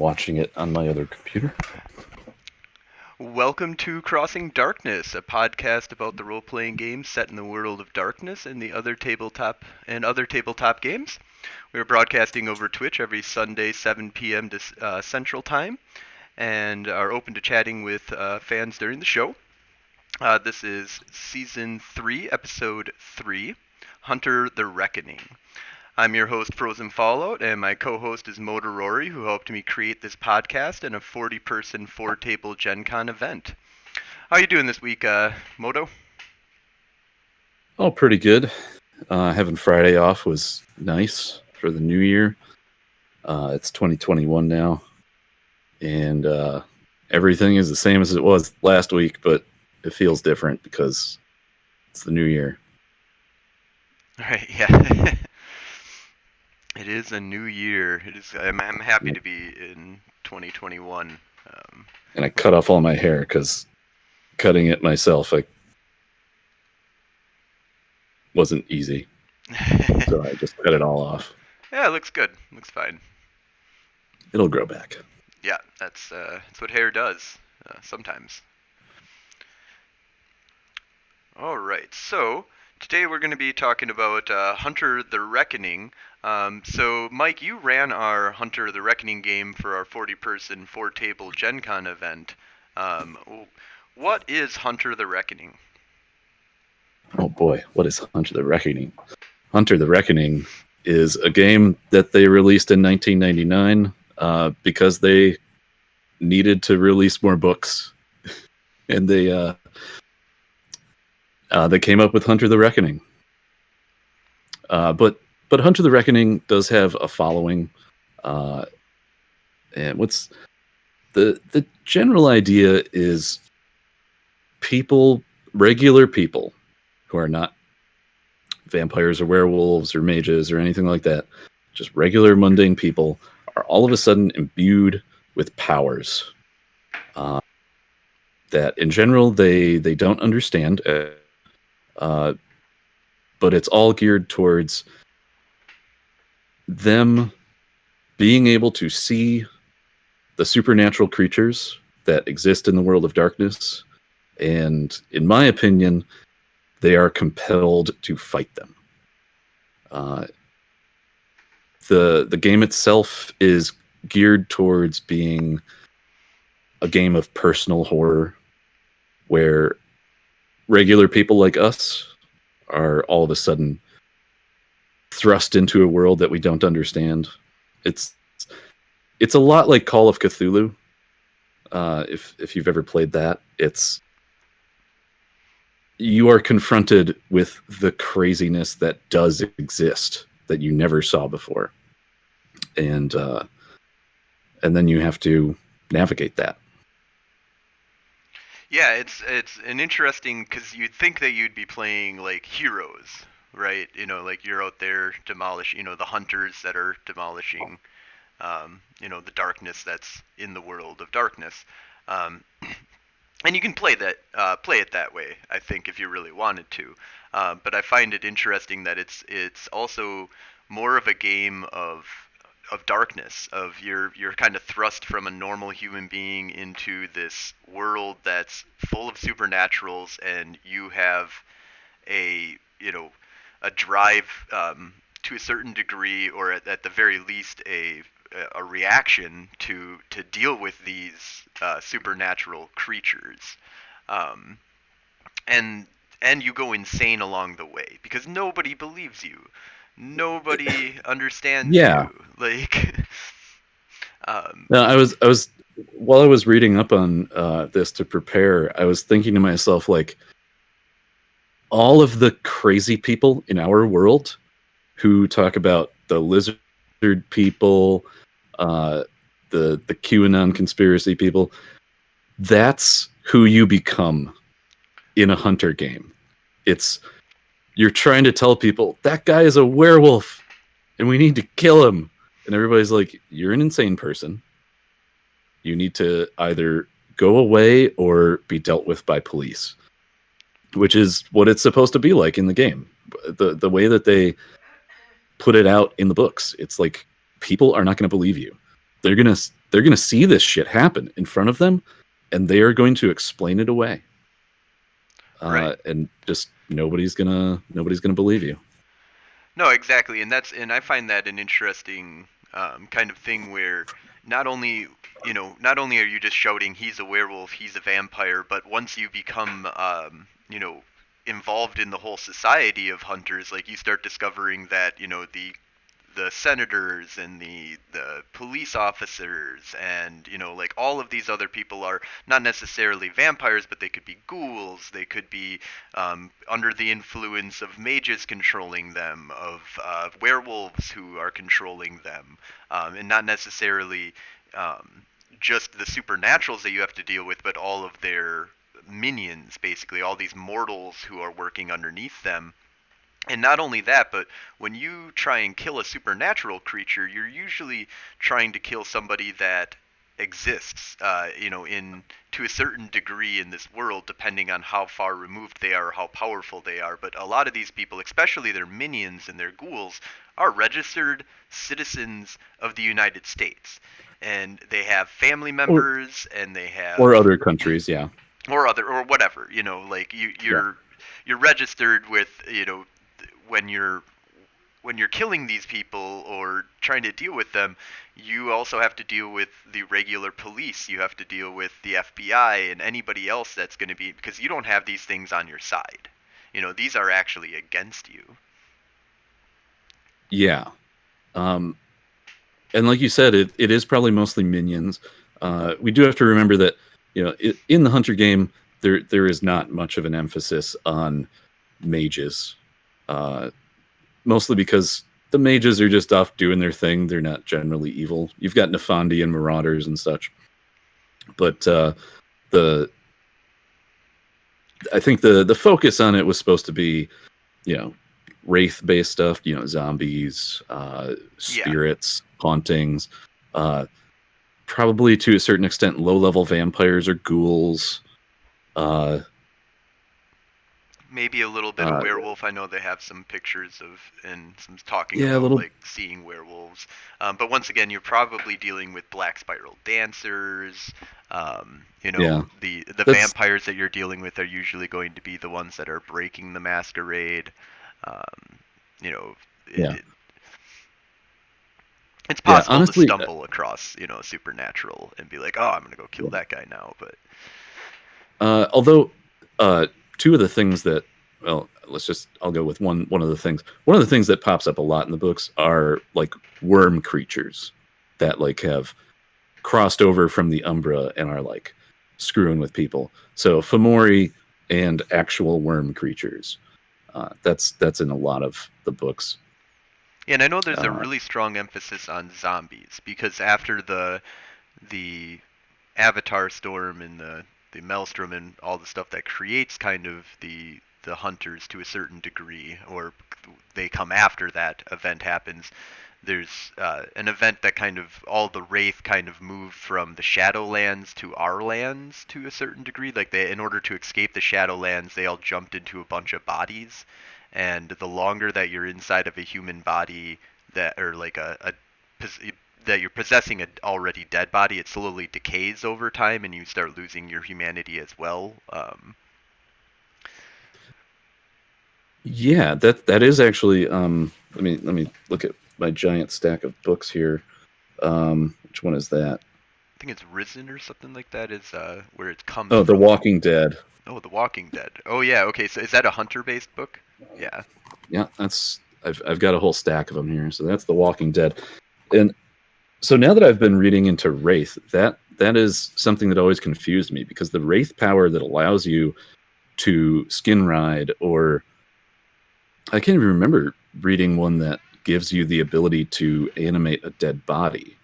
watching it on my other computer. Welcome to Crossing Darkness, a podcast about the role-playing games set in the world of darkness and other tabletop games. We're broadcasting over Twitch every Sunday, 7 p.m. to Central Time, and are open to chatting with fans during the show. This is Season 3, Episode 3, Hunter the Reckoning. I'm your host, Frozen Fallout, and my co-host is Motor Rory, who helped me create this podcast and a 40-person, 4-table Gen Con event. How are you doing this week, Moto? Oh, pretty good. Having Friday off was nice for the new year. It's 2021 now, and everything is the same as it was last week, but it feels different because it's the new year. Right, yeah. It is a new year. I'm happy to be in 2021. And I cut off all my hair because cutting it myself wasn't easy. So I just cut it all off. Yeah, it looks good. Looks fine. It'll grow back. Yeah, that's what hair does sometimes. All right, so today we're going to be talking about Hunter the Reckoning. So, Mike, you ran our Hunter the Reckoning game for our 40-person, 4-table Gen Con event. What is Hunter the Reckoning? Oh boy, what is Hunter the Reckoning? Hunter the Reckoning is a game that they released in 1999 because they needed to release more books. And they came up with Hunter the Reckoning. But Hunter the Reckoning does have a following. And what's the general idea is regular people who are not vampires or werewolves or mages or anything like that, just regular mundane people, are all of a sudden imbued with powers that in general they don't understand, but it's all geared towards them being able to see the supernatural creatures that exist in the world of darkness, and in my opinion, they are compelled to fight them. The game itself is geared towards being a game of personal horror, where regular people like us are all of a sudden thrust into a world that we don't understand. It's a lot like Call of Cthulhu. If you've ever played that, you are confronted with the craziness that does exist that you never saw before, and then you have to navigate that. Yeah, it's an interesting, because you'd think that you'd be playing like heroes, right? Like you're out there demolishing, the hunters that are demolishing, the darkness that's in the world of darkness. And you can play it that way, I think, if you really wanted to. But I find it interesting that it's also more of a game of darkness, of you're kind of thrust from a normal human being into this world that's full of supernaturals, and you have a drive to a certain degree, or at the very least a reaction to deal with these supernatural creatures, and you go insane along the way because nobody believes you, nobody understands Yeah. you. Like, No, I was while I was reading up on this to prepare, I was thinking to myself, like, all of the crazy people in our world who talk about the lizard people, the QAnon conspiracy people, that's who you become in a hunter game. You're trying to tell people that guy is a werewolf and we need to kill him, and everybody's like, you're an insane person, you need to either go away or be dealt with by police, which is what it's supposed to be like in the game. The way that they put it out in the books, it's like, people are not going to believe you. They're they're going to see this shit happen in front of them, and they are going to explain it away. Right. And just nobody's gonna believe you. No, exactly, and I find that an interesting kind of thing where not only not only are you just shouting he's a werewolf, he's a vampire, but once you become involved in the whole society of hunters, like you start discovering that the senators and the police officers and like all of these other people are not necessarily vampires, but they could be ghouls, they could be under the influence of mages controlling them, of werewolves who are controlling them, and not necessarily just the supernaturals that you have to deal with, but all of their minions, basically all these mortals who are working underneath them. And not only that, but when you try and kill a supernatural creature, you're usually trying to kill somebody that exists, in to a certain degree in this world, depending on how far removed they are, or how powerful they are. But a lot of these people, especially their minions and their ghouls, are registered citizens of the United States, and they have family members, and they Or have other countries, yeah. or whatever, like Yeah. you're registered with, when you're killing these people or trying to deal with them, you also have to deal with the regular police. You have to deal with the FBI and anybody else that's going to be, because you don't have these things on your side. These are actually against you. Yeah. And like you said, it is probably mostly minions. We do have to remember that, in the Hunter game, there is not much of an emphasis on mages. Mostly because the mages are just off doing their thing. They're not generally evil. You've got Nefandi and Marauders and such. But I think the focus on it was supposed to be, wraith-based stuff, zombies, spirits, hauntings, probably to a certain extent low-level vampires or ghouls. Maybe a little bit of werewolf. I know they have some pictures of and some talking Yeah, about little. like seeing werewolves. But once again, you're probably dealing with black spiral dancers. Yeah. The That's vampires that you're dealing with are usually going to be the ones that are breaking the masquerade. Um, you know, it, yeah. it, it's Yeah, possible to honestly, stumble across supernatural and be like, oh, I'm gonna go kill that guy now. But although two of the things that, well, I'll go with one of the things. One of the things that pops up a lot in the books are like worm creatures that like have crossed over from the Umbra and are like screwing with people. So Fomori and actual worm creatures. That's in a lot of the books. yeah, and I know there's a Uh, really strong emphasis on zombies because after the Avatar Storm and the Maelstrom and all the stuff that creates kind of the hunters to a certain degree, or they come after that event happens. There's an event that kind of all the Wraith kind of moved from the Shadowlands to our lands to a certain degree. Like they, in order to escape the Shadowlands, they all jumped into a bunch of bodies, and the longer that you're inside of a human body that, or like that you're possessing an already dead body, it slowly decays over time, and you start losing your humanity as well. yeah, that is actually. Let me look at my giant stack of books here. Which one is that? I think it's Risen or something like that is where it comes Oh, The from. Walking Dead. Oh, The Walking Dead. Oh yeah, okay. So is that a hunter-based book? Yeah. Yeah, I've got a whole stack of them here. So that's The Walking Dead. And so now that I've been reading into Wraith, that is something that always confused me, because the Wraith power that allows you to skin ride, or I can't even remember reading one that gives you the ability to animate a dead body.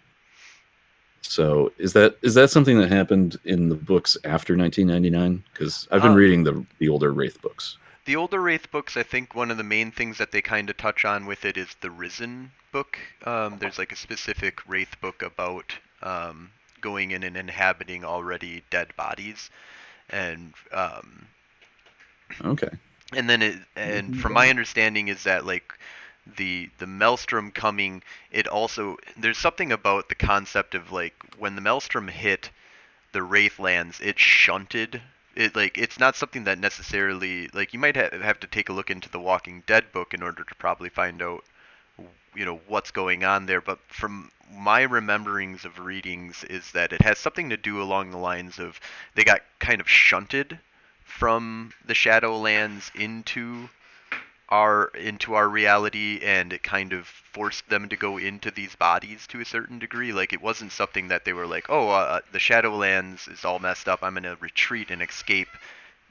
So is that something that happened in the books after 1999? Because I've been Uh, reading the older Wraith books. the older Wraith books, I think one of the main things that they kind of touch on with it is the Risen book. There's like a specific Wraith book about going in and inhabiting already dead bodies, and Okay. and then and from my understanding is that like the maelstrom coming, it also, there's something about the concept of like when the maelstrom hit the Wraithlands, it shunted. It like it's not something that necessarily like you might have to take a look into the Walking Dead book in order to probably find out what's going on there. But from my rememberings of readings is that it has something to do along the lines of they got kind of shunted from the Shadowlands into our reality, and it kind of forced them to go into these bodies to a certain degree. Like it wasn't something that they were like, oh, the Shadowlands is all messed up, I'm gonna retreat and escape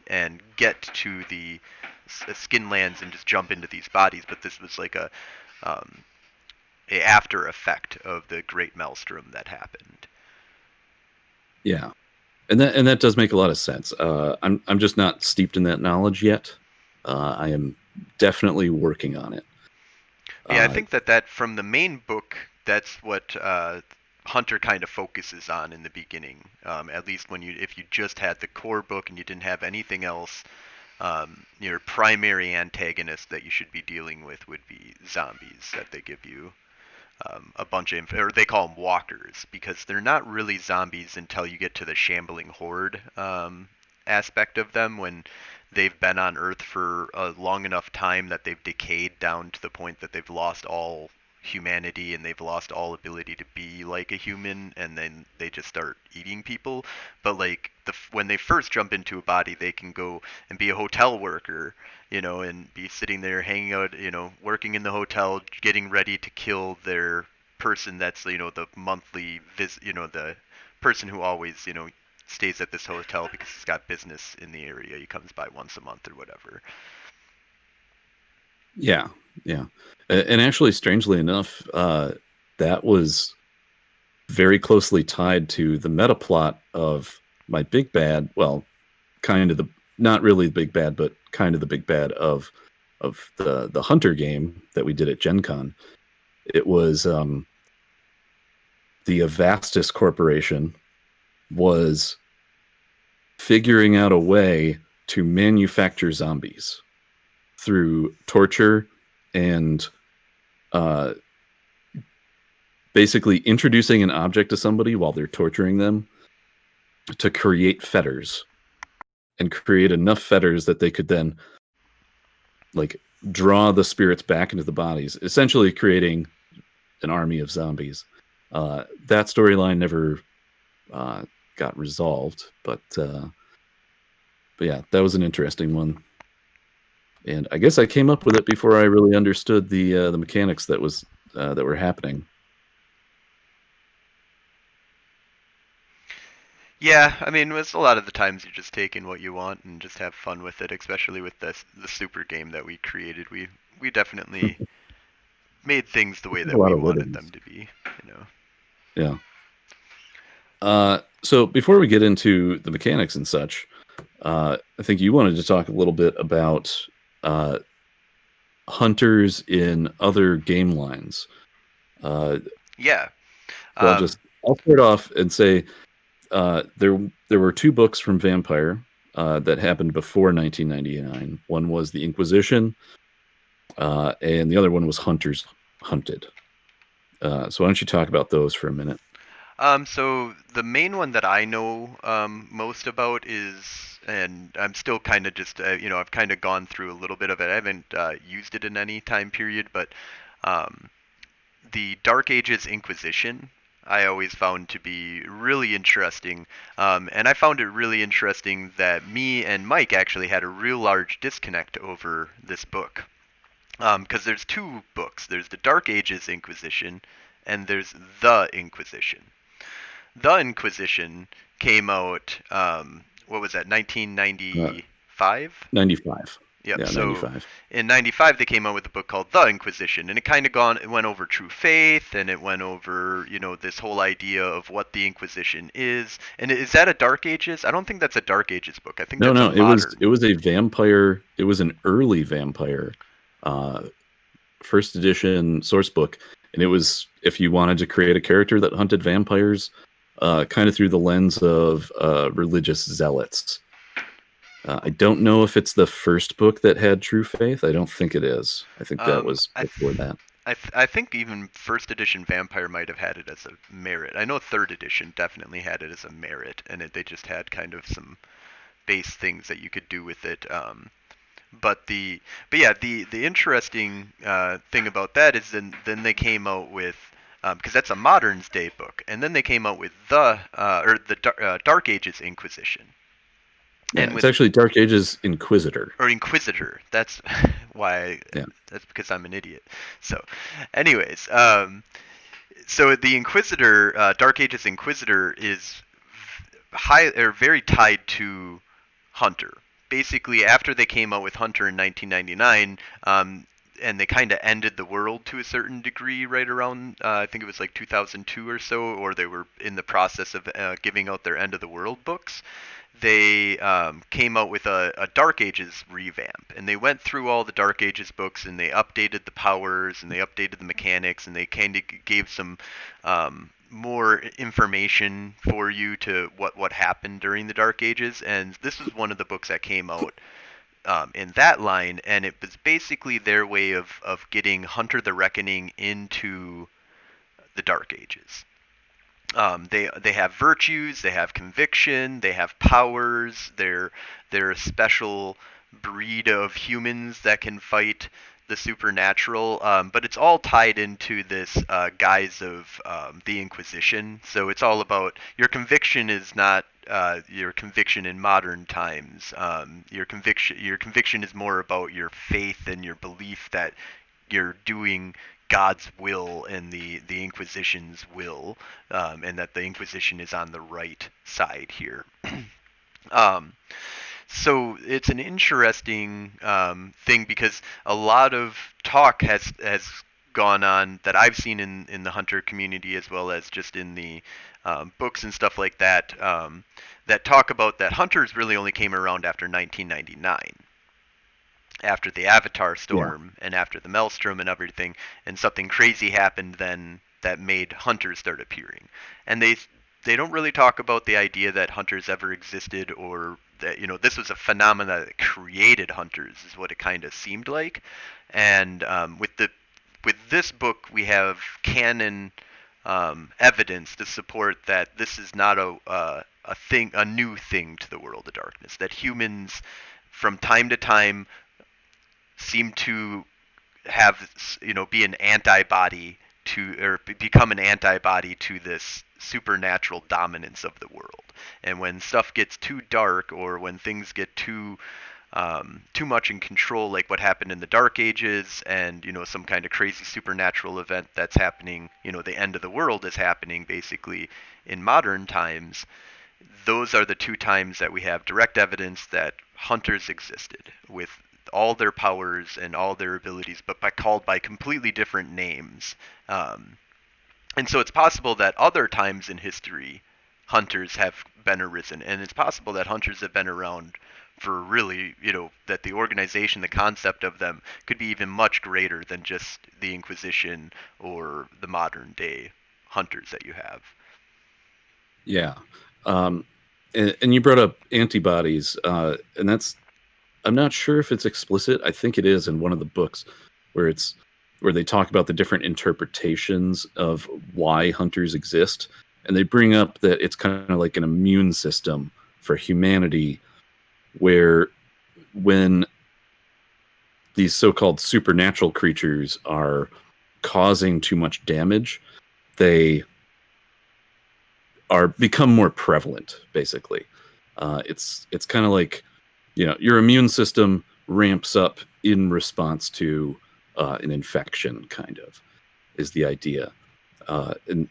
and get to the Skinlands and just jump into these bodies. But this was like a after effect of the Great Maelstrom that happened. Yeah, and that does make a lot of sense. I'm just not steeped in that knowledge yet. I am definitely working on it. Yeah, I think that from the main book, that's what Hunter kind of focuses on in the beginning. At least if you just had the core book and you didn't have anything else, your primary antagonist that you should be dealing with would be zombies that they give you. A bunch of, or they call them walkers, because they're not really zombies until you get to the shambling horde aspect of them, when they've been on Earth for a long enough time that they've decayed down to the point that they've lost all humanity and they've lost all ability to be like a human, and then they just start eating people. But like when they first jump into a body, they can go and be a hotel worker, and be sitting there hanging out, working in the hotel, getting ready to kill their person that's, the monthly visit, the person who always, stays at this hotel because he's got business in the area. He comes by once a month or whatever. Yeah. And actually, strangely enough, that was very closely tied to the meta plot of my big bad. Well, kind of not really the big bad, but kind of the big bad of the Hunter game that we did at Gen Con. It was the Avastis Corporation was figuring out a way to manufacture zombies through torture and basically introducing an object to somebody while they're torturing them to create fetters, and create enough fetters that they could then like draw the spirits back into the bodies, essentially creating an army of zombies. That storyline never got resolved, but yeah, that was an interesting one. And I guess I came up with it before I really understood the mechanics that were happening. Yeah, I mean, it's a lot of the times you're just taking what you want and just have fun with it, especially with the super game that we created. We definitely made things the way that we wanted them to be, Yeah. So before we get into the mechanics and such, I think you wanted to talk a little bit about hunters in other game lines. Yeah. So I'll start off and say there were two books from Vampire that happened before 1999. One was The Inquisition, and the other one was Hunters Hunted. So why don't you talk about those for a minute? So the main one that I know most about is, and I'm still kind of just, I've kind of gone through a little bit of it. I haven't used it in any time period, but the Dark Ages Inquisition, I always found to be really interesting. And I found it really interesting that me and Mike actually had a real large disconnect over this book. Because there's two books. There's the Dark Ages Inquisition, and there's The Inquisition. The Inquisition came out, what was that, 1995? 95. Yep. Yeah, so 95. In 95, they came out with a book called The Inquisition, and it went over true faith, and it went over, this whole idea of what the Inquisition is. And is that a Dark Ages? I don't think that's a Dark Ages book. I think that's a modern. It was a vampire. It was an early vampire, first edition source book, and it was if you wanted to create a character that hunted vampires, kind of through the lens of religious zealots. I don't know if it's the first book that had True Faith. I don't think it is. I think that was I before that. I think even first edition Vampire might have had it as a merit. I know third edition definitely had it as a merit, and they just had kind of some base things that you could do with it. But yeah, the interesting thing about that is then they came out with, because that's a Modern's Day book, and then they came out with the Dark Ages Inquisition. Yeah, And it's actually Dark Ages Inquisitor. Or Inquisitor. That's why. Yeah. That's because I'm an idiot. So, anyways, so the Inquisitor, Dark Ages Inquisitor, is very tied to Hunter. Basically, after they came out with Hunter in 1999, and they kind of ended the world to a certain degree right around, I think it was like 2002 or so, or they were in the process of giving out their End of the World books. They came out with a Dark Ages revamp, and they went through all the Dark Ages books, and they updated the powers, and they updated the mechanics, and they kind of gave some more information for you to what happened during the Dark Ages. And this was one of the books that came out in that line, and it was basically their way of getting Hunter the Reckoning into the Dark Ages. They have virtues, they have conviction, they have powers. They're a special breed of humans that can fight the supernatural, but it's all tied into this guise of the Inquisition. So it's all about your conviction is not your conviction in modern times. Your conviction is more about your faith and your belief that you're doing God's will and the Inquisition's will, and that the Inquisition is on the right side here. So it's an interesting thing, because a lot of talk has gone on that I've seen in the Hunter community, as well as just in the books and stuff like that, that talk about that Hunters really only came around after 1999. After the Avatar storm, and after the Maelstrom and everything, and something crazy happened then that made Hunters start appearing. And they don't really talk about the idea that Hunters ever existed, or that this was a phenomena that created Hunters, is what it kind of seemed like. And with this book, we have canon evidence to support that this is not a new thing to the world of darkness. That humans, from time to time, seem to have be an antibody to, or become an antibody to, this supernatural dominance of the world. And when stuff gets too dark, or when things get too much in control, like what happened in the Dark Ages, and some kind of crazy supernatural event that's happening, the end of the world is happening basically in modern times, those are the two times that we have direct evidence that Hunters existed, with all their powers and all their abilities, but called by completely different names. And so it's possible that other times in history, Hunters have been arisen, and it's possible that Hunters have been around for really, that the organization, the concept of them, could be even much greater than just the Inquisition or the modern day Hunters that you have. Yeah. And you brought up antibodies, and that's, I'm not sure if it's explicit. I think it is in one of the books where they talk about the different interpretations of why Hunters exist. And they bring up that it's kind of like an immune system for humanity, where when these so-called supernatural creatures are causing too much damage, they become more prevalent, basically. It's kind of like, your immune system ramps up in response to an infection, kind of, is the idea. And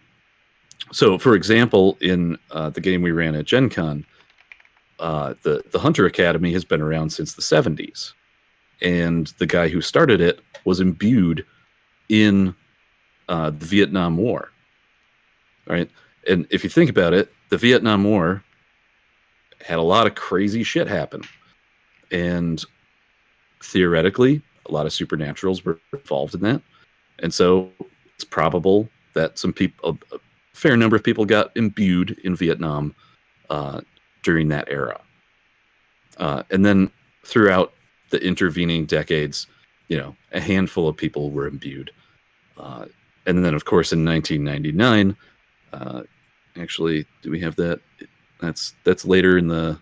so, for example, in the game we ran at Gen Con, the Hunter Academy has been around since the 70s. And the guy who started it was imbued in the Vietnam War. Right? And if you think about it, the Vietnam War had a lot of crazy shit happen. And theoretically, a lot of supernaturals were involved in that. And so it's probable that some people, a fair number of people, got imbued in Vietnam during that era. And then throughout the intervening decades, a handful of people were imbued. And then, of course, in 1999, actually, do we have that? That's later in the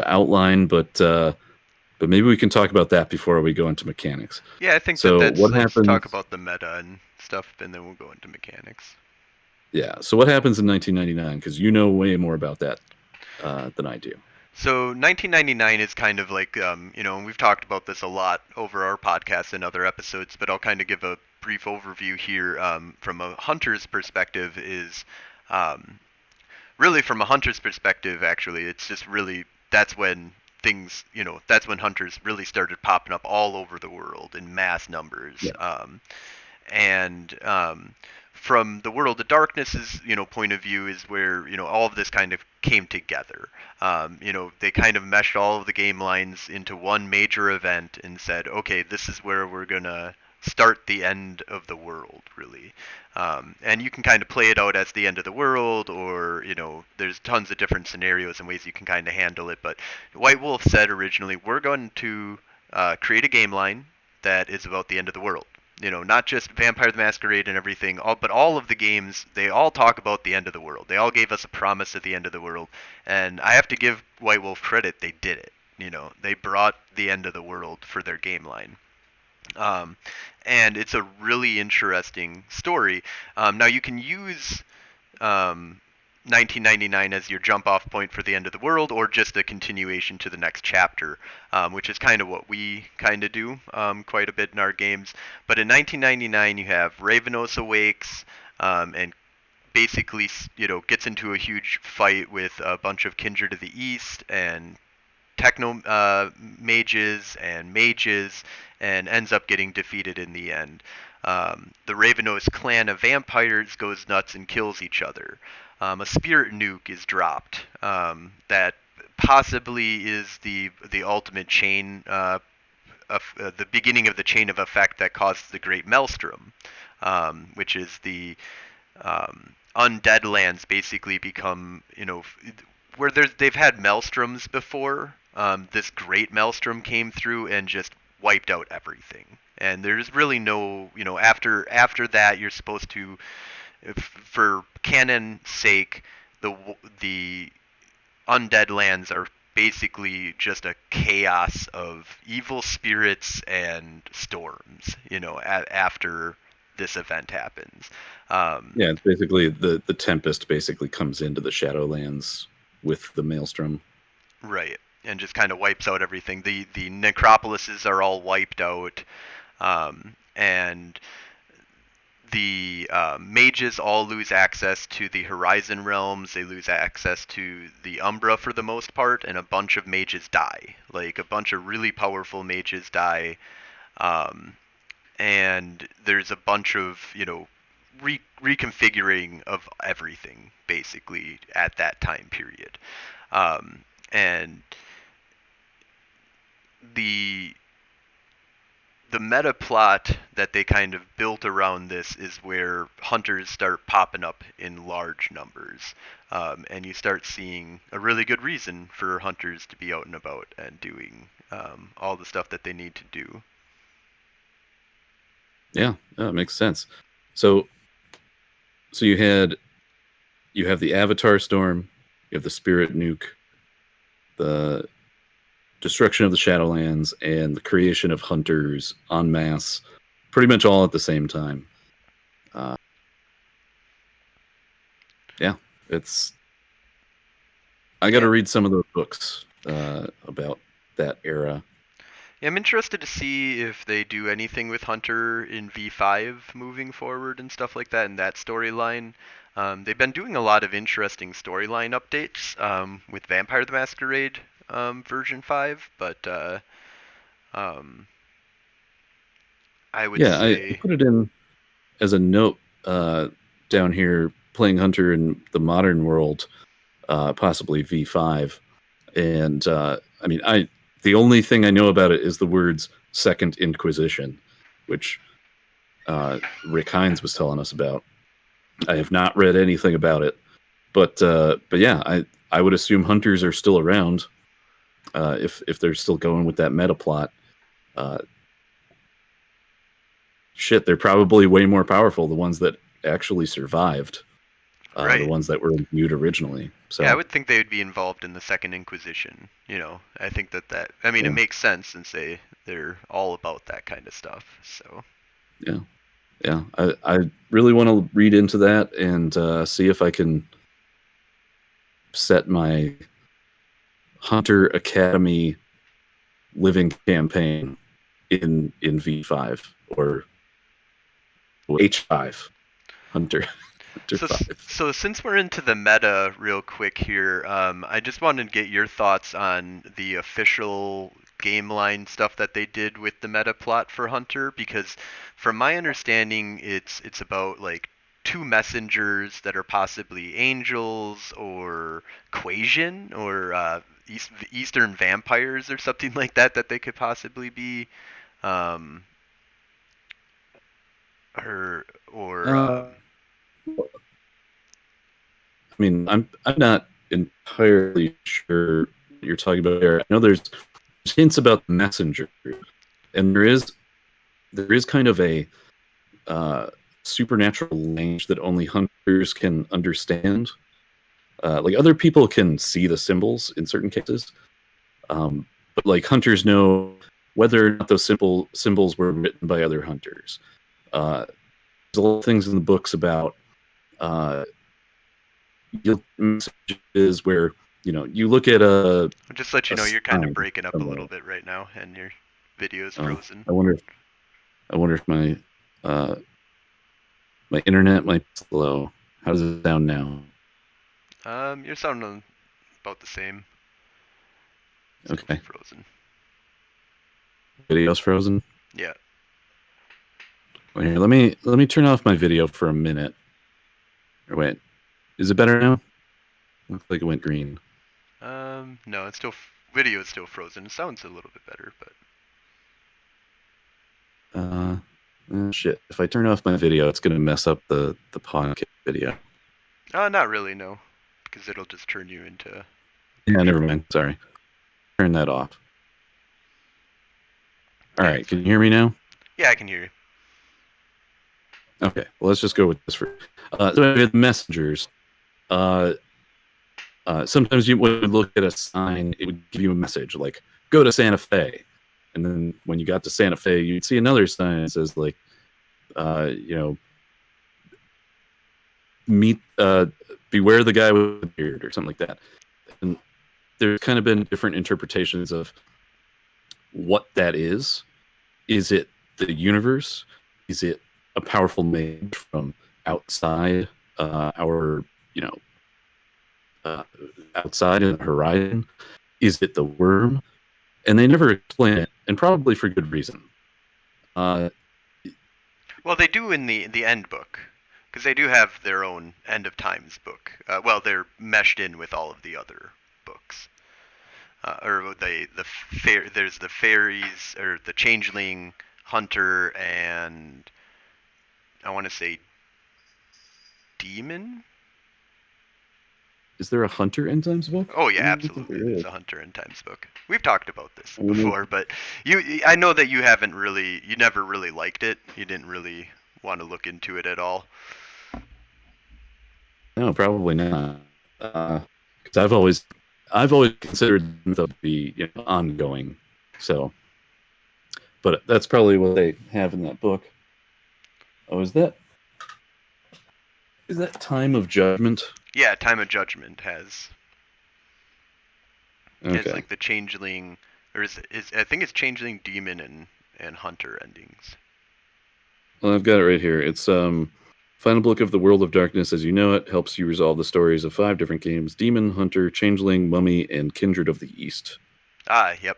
outline, but maybe we can talk about that before we go into mechanics. Yeah, I think so let's happens, talk about the meta and stuff, and then we'll go into mechanics. Yeah. So what happens in 1999? Because you know way more about that than I do. So 1999 is kind of like, and we've talked about this a lot over our podcast and other episodes, but I'll kind of give a brief overview here from a hunter's perspective is really from a hunter's perspective, actually, it's just really, that's when things, that's when hunters really started popping up all over the world in mass numbers. Yeah. From the World of Darkness's point of view is where all of this kind of came together. They kind of meshed all of the game lines into one major event and said, okay, this is where we're gonna start the end of the world, really. And you can kind of play it out as the end of the world, or there's tons of different scenarios and ways you can kind of handle it. But White Wolf said originally, we're going to create a game line that is about the end of the world. Not just Vampire the Masquerade and everything, but all of the games, they all talk about the end of the world. They all gave us a promise at the end of the world, and I have to give White Wolf credit, they did it. They brought the end of the world for their game line. And it's a really interesting story. Now you can use 1999 as your jump off point for the end of the world, or just a continuation to the next chapter, which is kind of what we kind of do quite a bit in our games. But in 1999 you have Ravenous awakes and basically gets into a huge fight with a bunch of Kindred of the East and techno mages and ends up getting defeated in the end. The Ravenous clan of vampires goes nuts and kills each other. A spirit nuke is dropped that possibly is the ultimate chain, the beginning of the chain of effect that causes the Great Maelstrom, which is the undead lands basically become, where they've had maelstroms before. This Great Maelstrom came through and just wiped out everything. And there's really no, after that, you're supposed to, for canon's sake, the undead lands are basically just a chaos of evil spirits and storms, after this event happens. Yeah, it's basically the Tempest basically comes into the Shadowlands with the Maelstrom. Right, and just kind of wipes out everything. The necropolises are all wiped out, and the mages all lose access to the Horizon realms. They lose access to the Umbra for the most part, and a bunch of mages die. Like, a bunch of really powerful mages die, and there's a bunch of, reconfiguring of everything, basically, at that time period. And the meta plot that they kind of built around this is where hunters start popping up in large numbers, and you start seeing a really good reason for hunters to be out and about and doing all the stuff that they need to do. Yeah, that makes sense. So you have the Avatar Storm, you have the Spirit Nuke, the destruction of the Shadowlands, and the creation of hunters en masse, pretty much all at the same time. Yeah, I got to read some of those books about that era. Yeah, I'm interested to see if they do anything with Hunter in V5 moving forward and stuff like that in that storyline. They've been doing a lot of interesting storyline updates with Vampire the Masquerade version 5, but I would say... I put it in as a note down here, playing Hunter in the modern world, possibly V5, and the only thing I know about it is the words Second Inquisition, which Rick Hines was telling us about. I have not read anything about it, but yeah, I would assume hunters are still around. if they're still going with that meta plot, shit, they're probably way more powerful. The ones that actually survived, Right. the ones that were viewed originally. So Yeah, I would think they would be involved in the Second Inquisition. I think that I mean, it yeah, makes sense since they're all about that kind of stuff. So yeah, yeah. I really want to read into that and see if I can set my Hunter Academy living campaign in V5 or H5 Hunter Hunter So, 5. so since we're into the meta real quick here, I just wanted to get your thoughts on the official game line stuff that they did with the meta plot for Hunter, because from my understanding, it's about like two messengers that are possibly angels or Quasian or Eastern vampires or something like that they could possibly be, um, or Uh, I mean, I'm not entirely sure what you're talking about there. I know there's hints about the messenger, and there is kind of a supernatural language that only hunters can understand. Like other people can see the symbols in certain cases, but like hunters know whether or not those simple symbols were written by other hunters. There's a lot of things in the books about uh, messages where you look at just let you a know you're kind of sign breaking up a little somewhere. bit right now, and your video is frozen. I wonder if uh, my internet might be slow. How does it sound now? You're sounding about the same. Still Okay, frozen. video's frozen. Yeah. Wait, here, let me turn off my video for a minute. Or wait, is it better now? Looks like it went green. No, it's still video is still frozen. It sounds a little bit better, but Shit. If I turn off my video, it's gonna mess up the podcast video. not really, no, because it'll just turn you into. Yeah, never mind. Sorry. Turn that off. All Yeah, right. it's Can fine. you hear me now? Yeah, I can hear you. Okay. Well, let's just go with this for. So we have messengers. Sometimes you would look at a sign, it would give you a message like "Go to Santa Fe," and then when you got to Santa Fe, you'd see another sign that says like, you know, meet, beware the guy with the beard or something like that. And there's kind of been different interpretations of what that is. Is it the universe? Is it a powerful mage from outside our, you know, uh, outside in the horizon? Is it the worm? And they never explain it, and probably for good reason. Uh, Well, they do in the end book, because they do have their own end of times book. Well, they're meshed in with all of the other books. Or there's the fairies or the changeling hunter and I want to say demon. is there a Hunter End Times book? Oh yeah, I don't think absolutely. there There's is. a hunter and times book. We've talked about this I wonder. before, but I know that you never really liked it. You didn't really want to look into it at all. No, probably not. Because I've always considered them to be ongoing. So, but that's probably what they have in that book. Oh, is that Time of Judgment? Yeah, Time of Judgment has Okay. like the changeling, or is I think it's changeling, demon, and hunter endings. Well, I've got it right here. It's final book of the World of Darkness as you know it helps you resolve the stories of 5 different games: Demon, Hunter, Changeling, Mummy, and Kindred of the East. Ah, yep.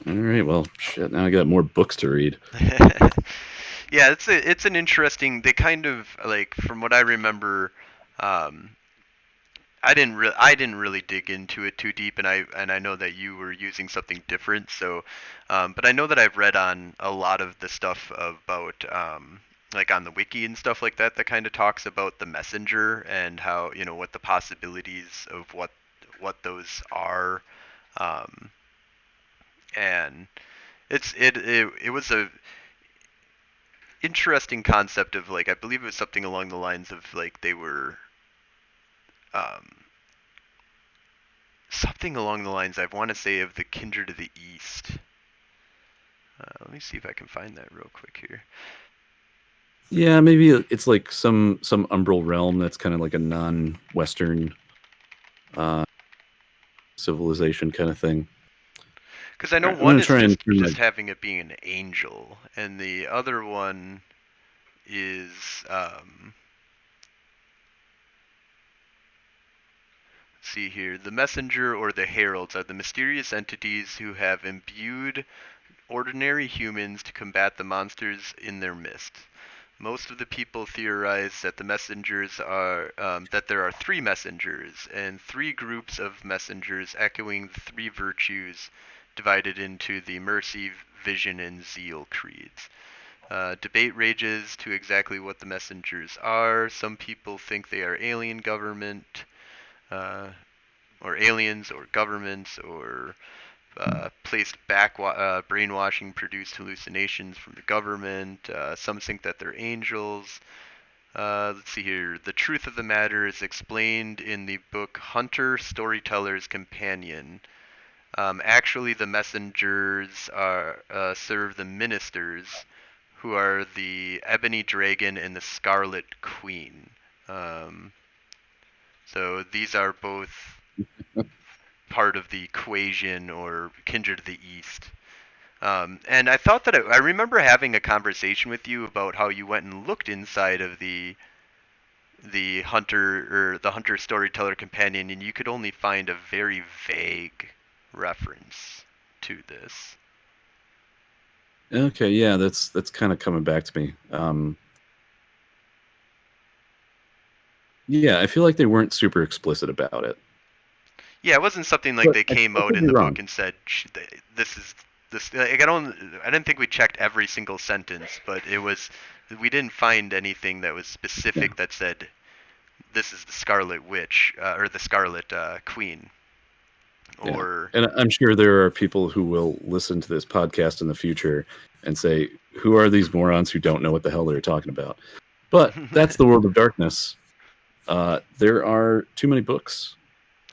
All right. Well, shit. Now I got more books to read. Yeah, it's an interesting. They kind of like from what I remember. Um, I didn't really dig into it too deep, and I know that you were using something different. So, but I know that I've read on a lot of the stuff about like on the wiki and stuff like that kind of talks about the messenger and how what the possibilities of what those are. um, and it was a interesting concept of like I believe it was something along the lines of like they were um, something along the lines I want to say of the Kindred of the East. Let me see if I can find that real quick here. Yeah, maybe it's like some umbral realm that's kind of like a non-Western civilization kind of thing. Because I know All right, I'm one gonna is try and turn my... just having it being an angel, and the other one is see here. The messenger or the heralds are the mysterious entities who have imbued ordinary humans to combat the monsters in their midst. Most of the people theorize that the messengers are that there are three messengers and three groups of messengers echoing the three virtues divided into the mercy, vision, and zeal creeds. Debate rages to exactly what the messengers are. Some people think they are alien government, or aliens, or governments, or placed brainwashing produced hallucinations from the government. Some think that they're angels. Let's see here. The truth of the matter is explained in the book Hunter Storyteller's Companion. Actually, the messengers serve the ministers, who are the Ebony Dragon and the Scarlet Queen. So these are both part of the equation or kindred of the East. And I thought that I remember having a conversation with you about how you went and looked inside of the hunter storyteller companion, and you could only find a very vague reference to this. Okay, yeah, that's kind of coming back to me. Yeah, I feel like they weren't super explicit about it. Yeah, it wasn't something like But they came I out could in be the wrong. book and said this is this. Like, I didn't think we checked every single sentence, but we didn't find anything that was Yeah, specific that said this is the Scarlet Witch or the Scarlet Queen. yeah. Or And I'm sure there are people who will listen to this podcast in the future and say, "Who are these morons who don't know what the hell they're talking about?" But that's the world of darkness. There are too many books.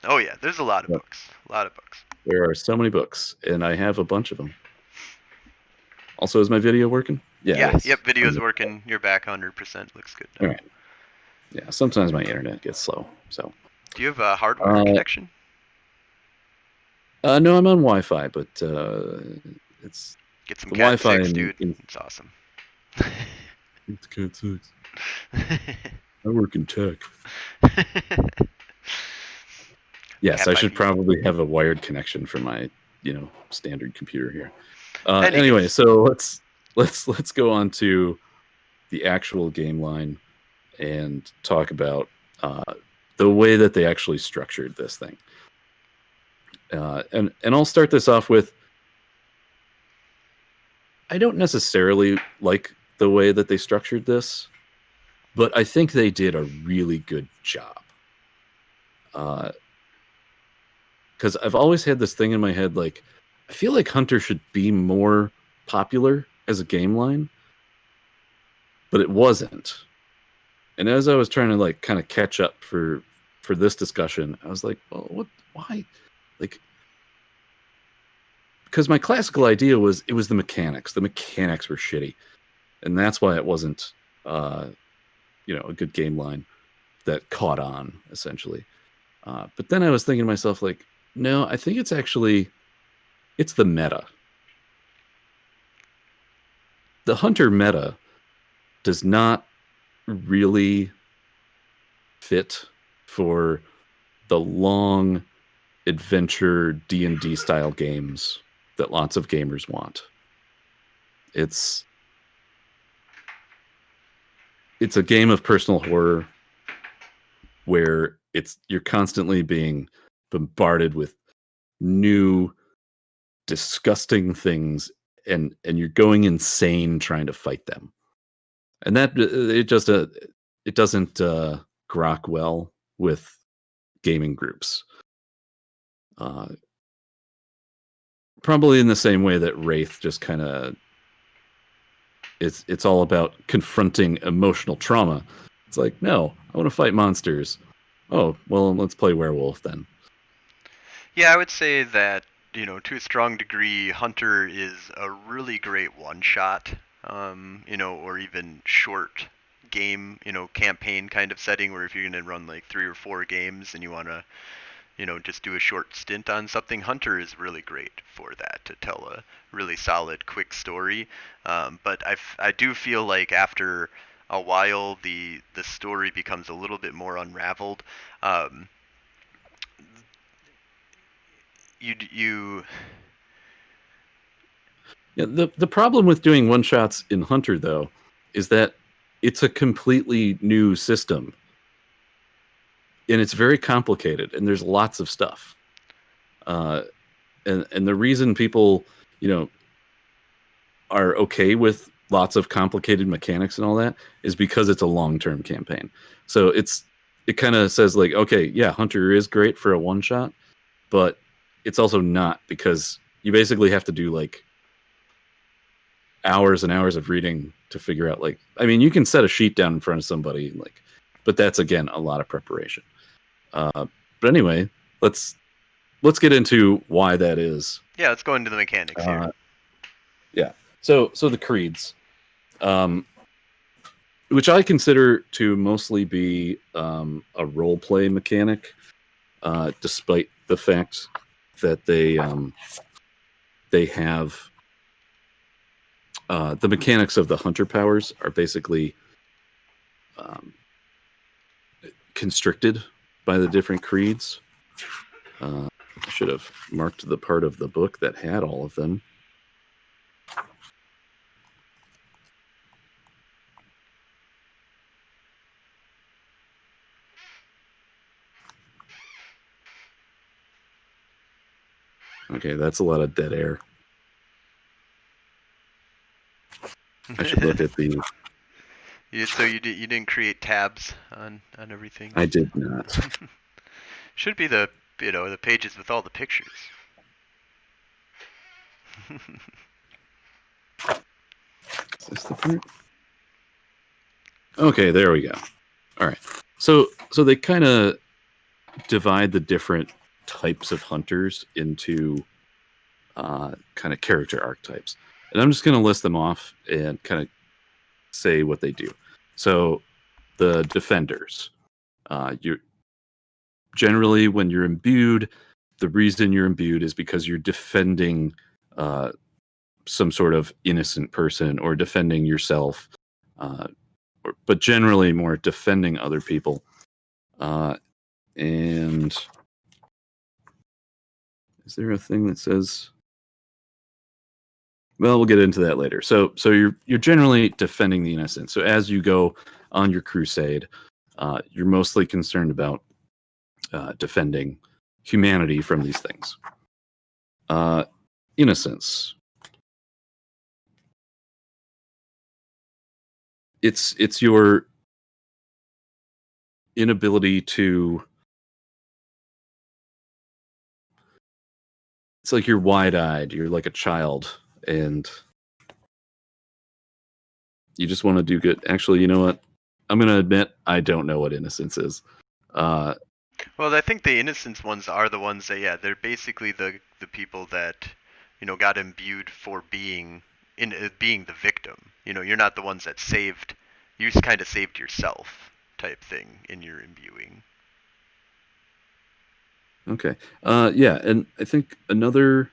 oh yeah, there's a lot of Yep. books, a lot of books. There are so many books, and I have a bunch of them. Also, is my video working? Yeah, it Yeah, is. yep, video's working. You're back 100%. Looks good All now. right. Yeah, sometimes my internet gets slow. So, Do you have a hardwire uh, connection? no, I'm on Wi-Fi, but it's Get some the Cat Wi-Fi 6, dude. It's awesome. it's Cat 6. I work in tech. Yes, Cat I by should V. probably have a wired connection for my, standard computer here. Anyway, Anyways, so let's go on to the actual game line and talk about the way that they actually structured this thing. And I'll start this off with, I don't necessarily like the way that they structured this, but I think they did a really good job. Because I've always had this thing in my head, like, I feel like Hunter should be more popular as a game line, but it wasn't. And as I was trying to like kind of catch up for this discussion, I was like, well, what? Why? Like, because my classical idea was it was the mechanics. The mechanics were shitty, and that's why it wasn't, a good game line that caught on essentially. But then I was thinking to myself, like, no, I think it's the meta. The Hunter meta does not really fit for the long adventure D&D style games that lots of gamers want. It's a game of personal horror where you're constantly being bombarded with new disgusting things, and you're going insane trying to fight them. And that it doesn't grok well with gaming groups. probably in the same way that Wraith just kind of it's all about confronting emotional trauma. It's like, no, I want to fight monsters. Oh, well, let's play werewolf then. Yeah, I would say that, to a strong degree, Hunter is a really great one-shot, or even short game, campaign kind of setting where if you're going to run like 3 or 4 games and you want to, just do a short stint on something, Hunter is really great for that, to tell a really solid, quick story. But I do feel like after a while, the story becomes a little bit more unraveled. Um, you Yeah, the problem with doing one shots in Hunter though is that it's a completely new system. And it's very complicated and there's lots of stuff. And the reason people, are okay with lots of complicated mechanics and all that is because it's a long-term campaign. So it kind of says like, okay, yeah, Hunter is great for a one shot, but it's also not, because you basically have to do like hours and hours of reading to figure out, like, I mean, you can set a sheet down in front of somebody, like, but that's again a lot of preparation. But anyway, let's get into why that is. Yeah, let's go into the mechanics here. Yeah. So the creeds, which I consider to mostly be a role play mechanic, despite the fact that they have the mechanics of the hunter powers are basically constricted by the different creeds. I should have marked the part of the book that had all of them. Okay, that's a lot of dead air. I should look at the. So you didn't create tabs on everything? I did not. Should be the the pages with all the pictures. Is this the part? Okay, there we go. All right. So they kind of divide the different types of hunters into kind of character archetypes. And I'm just going to list them off and kind of say what they do. So the defenders, you're generally, when you're imbued, the reason you're imbued is because you're defending some sort of innocent person or defending yourself, but generally more defending other people. And is there a thing that says? Well, we'll get into that later. So you're generally defending the innocent. So as you go on your crusade, you're mostly concerned about defending humanity from these things. Innocence. It's your inability to. It's like you're wide-eyed. You're like a child, and you just want to do good. Actually, you know what? I'm going to admit I don't know what innocence is. Well, I think the innocence ones are the ones that, yeah, they're basically the people that, got imbued for being being the victim. You're not the ones that saved. You just kind of saved yourself, type thing, in your imbuing. Okay. Yeah, and I think another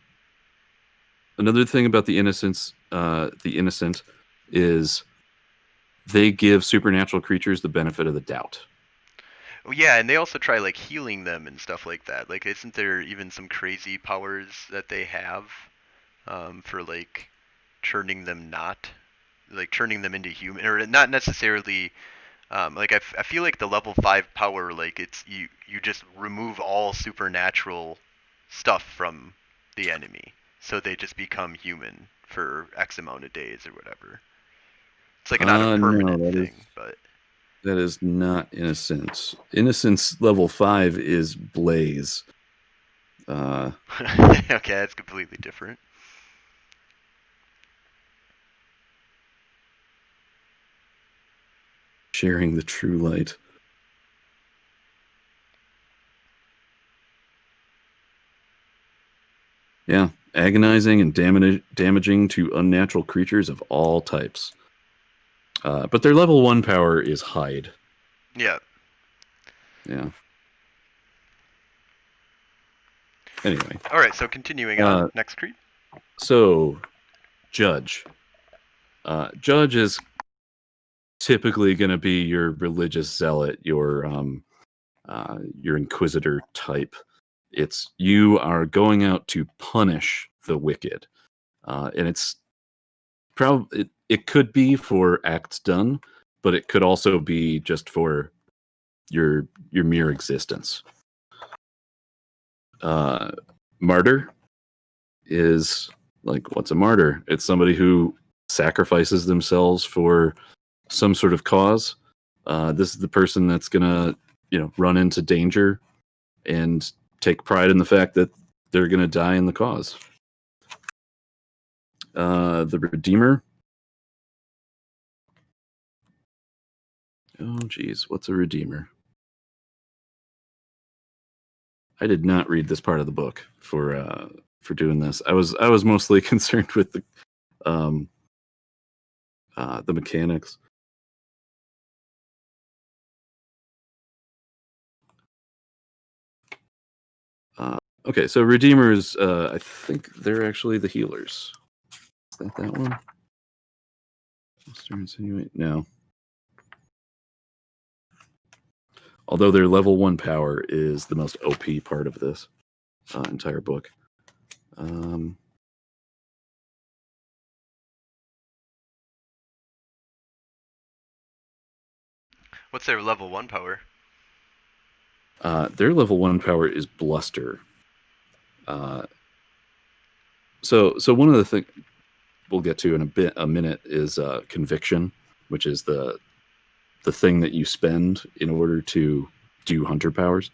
thing about the innocent is they give supernatural creatures the benefit of the doubt. Oh, yeah, and they also try like healing them and stuff like that. Like, isn't there even some crazy powers that they have for like turning them turning them into human, or not necessarily. Like I feel like the level 5 power, like it's you just remove all supernatural stuff from the enemy, so they just become human for X amount of days or whatever. It's like not a permanent thing, but that is not innocence. Innocence level 5 is Blaze. Okay, that's completely different. Sharing the true light. Yeah, agonizing and damaging to unnatural creatures of all types. But their level 1 power is hide. Yeah. Yeah. Anyway. All right, so continuing on. Next creep. So, Judge. Judge is typically going to be your religious zealot, your inquisitor type. It's you are going out to punish the wicked, and it's probably it could be for acts done, but it could also be just for your mere existence. Martyr is like, what's a martyr? It's somebody who sacrifices themselves for some sort of cause. This is the person that's gonna, run into danger and take pride in the fact that they're gonna die in the cause. The Redeemer. Oh, geez, what's a Redeemer? I did not read this part of the book for doing this. I was mostly concerned with the mechanics. Okay, so Redeemers, I think they're actually the healers. Is that one? No. Although their level 1 power is the most OP part of this entire book. What's their level 1 power? Their level 1 power is Bluster. So one of the things we'll get to in a minute is Conviction, which is the thing that you spend in order to do hunter powers.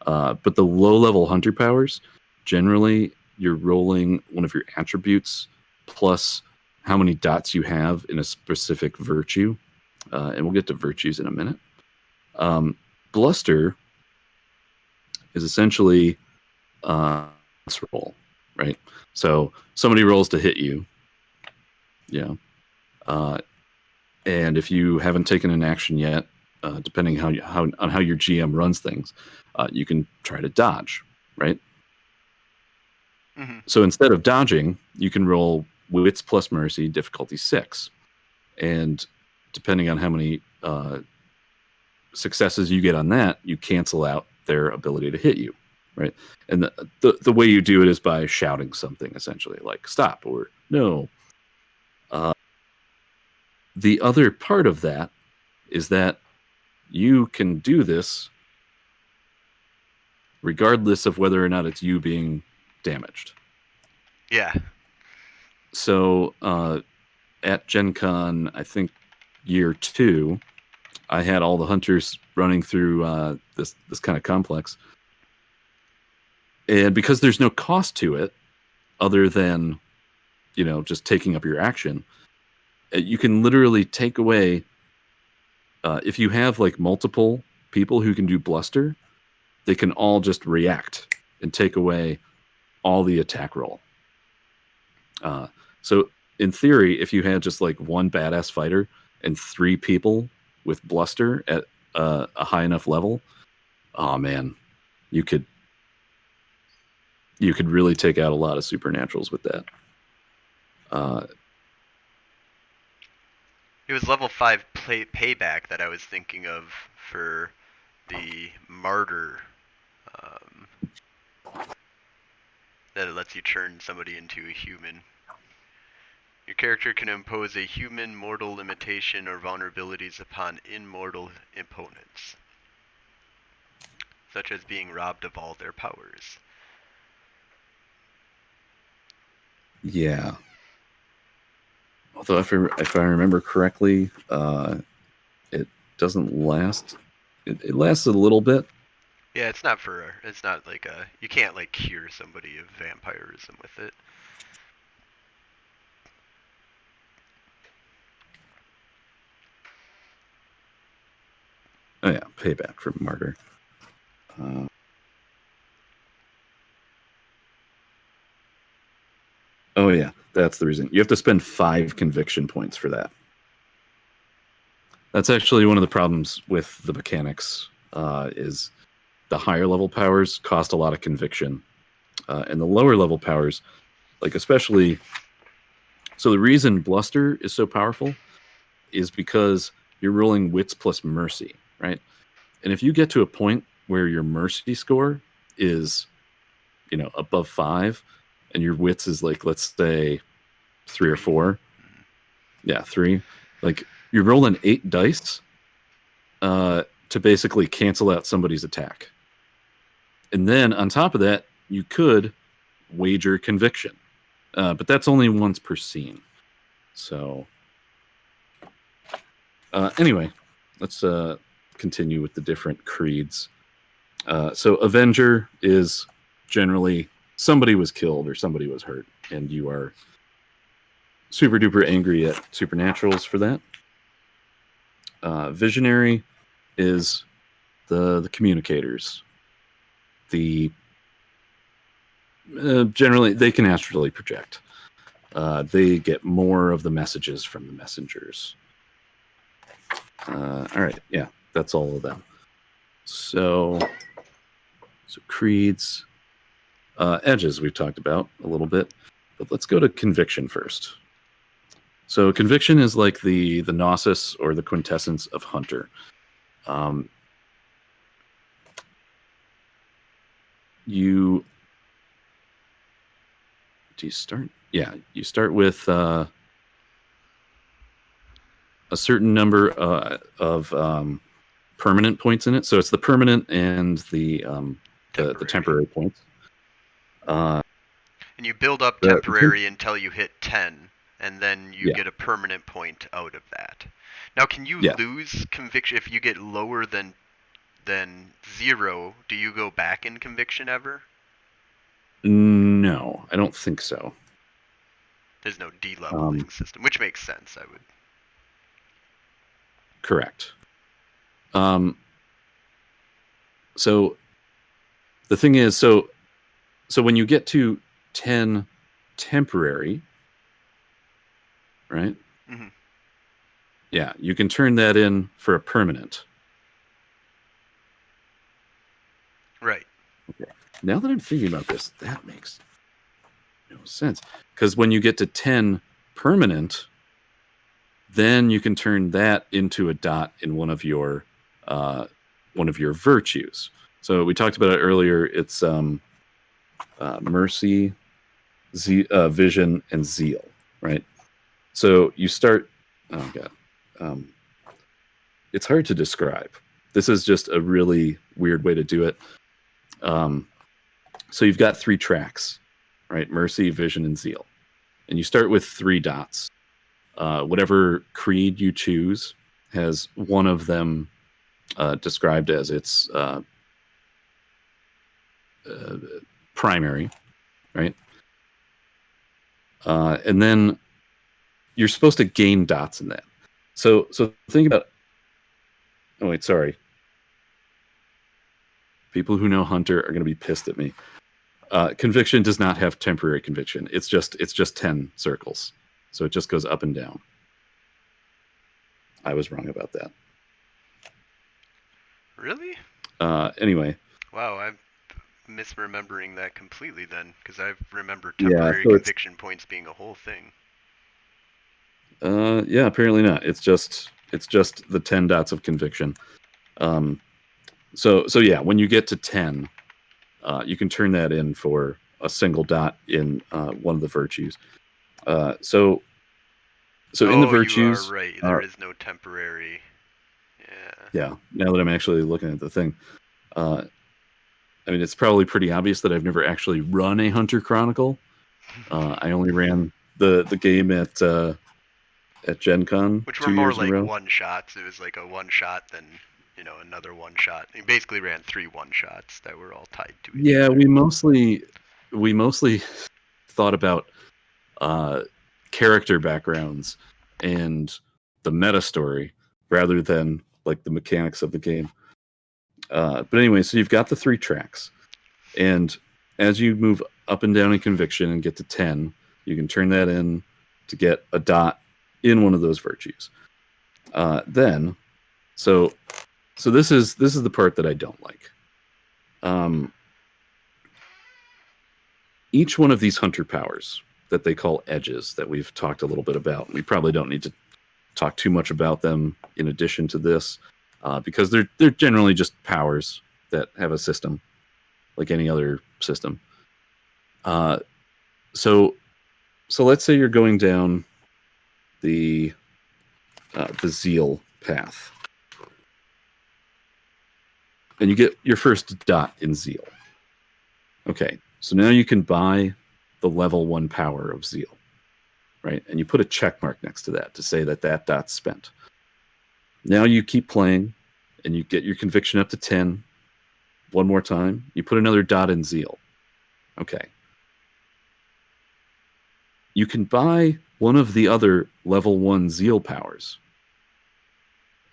But the low-level hunter powers, generally, you're rolling one of your attributes plus how many dots you have in a specific virtue. And we'll get to virtues in a minute. Bluster is essentially a roll, right? So somebody rolls to hit you. Yeah. And if you haven't taken an action yet, depending on how your GM runs things, you can try to dodge, right? Mm-hmm. So instead of dodging, you can roll Wits plus Mercy, difficulty 6, and depending on how many successes you get on that, you cancel out their ability to hit you, right? And the way you do it is by shouting something, essentially, like stop or no. The other part of that is that you can do this regardless of whether or not it's you being damaged. Yeah. So at Gen Con, I think year 2, I had all the hunters running through this kind of complex. And because there's no cost to it other than, just taking up your action, you can literally take away, if you have like multiple people who can do Bluster, they can all just react and take away all the attack roll. So in theory, if you had just like one badass fighter and 3 people with Bluster at a high enough level, oh man, you could really take out a lot of supernaturals with that. It was level 5 payback that I was thinking of for the Martyr. That it lets you turn somebody into a human. Your character can impose a human mortal limitation or vulnerabilities upon immortal opponents, such as being robbed of all their powers. Yeah. Although if I remember correctly, it doesn't last. It lasts a little bit, Yeah, it's not for. It's not like a. You can't like cure somebody of vampirism with it. Oh yeah, payback for martyr. Oh yeah, that's the reason. You have to spend 5 conviction points for that. That's actually one of the problems with the mechanics. Is the higher level powers cost a lot of conviction, and the lower level powers, like especially. So the reason Bluster is so powerful is because you're rolling wits plus mercy, right? And if you get to a point where your mercy score is, above 5, and your wits is like, let's say 3 or 4, yeah, 3, like you're rolling 8 dice to basically cancel out somebody's attack. And then on top of that, you could wager conviction, but that's only once per scene. So anyway, let's continue with the different creeds. So Avenger is generally somebody was killed or somebody was hurt, and you are super duper angry at supernaturals for that. Visionary is the communicators. The generally they can astrally project. They get more of the messages from the messengers. All right, yeah, that's all of them. So creeds, edges we've talked about a little bit, but let's go to conviction first. So conviction is like the gnosis or the quintessence of hunter. You start? Yeah, you start with a certain number of permanent points in it. So it's the permanent and the temporary points. And you build up temporary until you hit 10, and then you get a permanent point out of that. Now, can you lose conviction if you get lower than 0? Do you go back in conviction ever? No, I don't think so. There's no de-leveling system, which makes sense. I would. Correct. So the thing is, so when you get to 10 temporary, right? Mm-hmm. Yeah, you can turn that in for a permanent. Right. Okay. Now that I'm thinking about this, that makes no sense. Because when you get to 10 permanent, then you can turn that into a dot in one of your virtues. So we talked about it earlier. It's mercy, vision, and zeal, right? So you start. Oh god, it's hard to describe. This is just a really weird way to do it. So you've got 3 tracks, right? Mercy, vision, and zeal, and you start with 3 dots. Whatever creed you choose has one of them described as its primary, right? And then you're supposed to gain dots in that. So think about. Oh wait, sorry. People who know Hunter are going to be pissed at me. Conviction does not have temporary conviction. It's just 10 circles, so it just goes up and down. I was wrong about that. Really? Anyway. Wow, I'm misremembering that completely then, because I remember temporary conviction points being a whole thing. Yeah, apparently not. It's just the 10 dots of conviction. So yeah, when you get to 10, you can turn that in for a single dot in one of the virtues. So in the virtues, you are right. There is no temporary. Yeah. Now that I'm actually looking at the thing, I mean, it's probably pretty obvious that I've never actually run a Hunter Chronicle. I only ran the game at Gen Con, which were more like one shots. It was like a one shot, then another one shot. He basically ran 3 1-shots that were all tied to each Yeah, other. we mostly thought about character backgrounds and the meta story rather than like the mechanics of the game. But anyway, so you've got the 3 tracks, and as you move up and down in conviction and get to 10, you can turn that in to get a dot in one of those virtues. Then, so this is the part that I don't like. Each one of these hunter powers that they call edges that we've talked a little bit about, we probably don't need to talk too much about them in addition to this, because they're generally just powers that have a system like any other system. So let's say you're going down the zeal path, and you get your first dot in zeal. Okay, so now you can buy the level 1 power of zeal, right? And you put a check mark next to that to say that dot's spent. Now you keep playing, and you get your conviction up to 10. One more time, you put another dot in zeal. Okay. You can buy one of the other level 1 zeal powers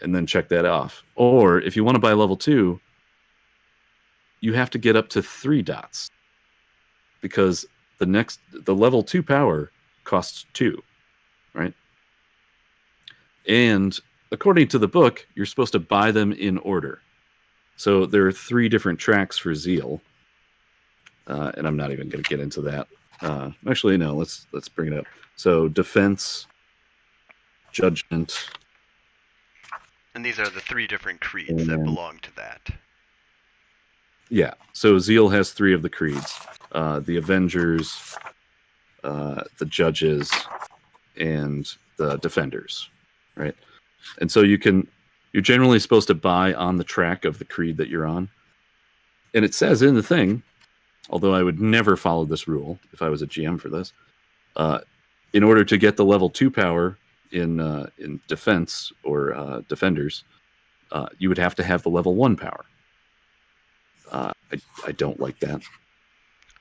and then check that off. Or if you want to buy level 2, you have to get up to 3 dots, because the level 2 power costs 2, right? And according to the book, you're supposed to buy them in order. So there are 3 different tracks for zeal, and I'm not even going to get into that. Actually, no. Let's bring it up. So defense, judgment, and these are the 3 different creeds that belong to that. Yeah. So zeal has 3 of the creeds: the Avengers, the Judges, and the Defenders, right? And so you're generally supposed to buy on the track of the creed that you're on. And it says in the thing, although I would never follow this rule if I was a GM for this, in order to get the level 2 power in defense or defenders, you would have to have the level 1 power. I don't like that.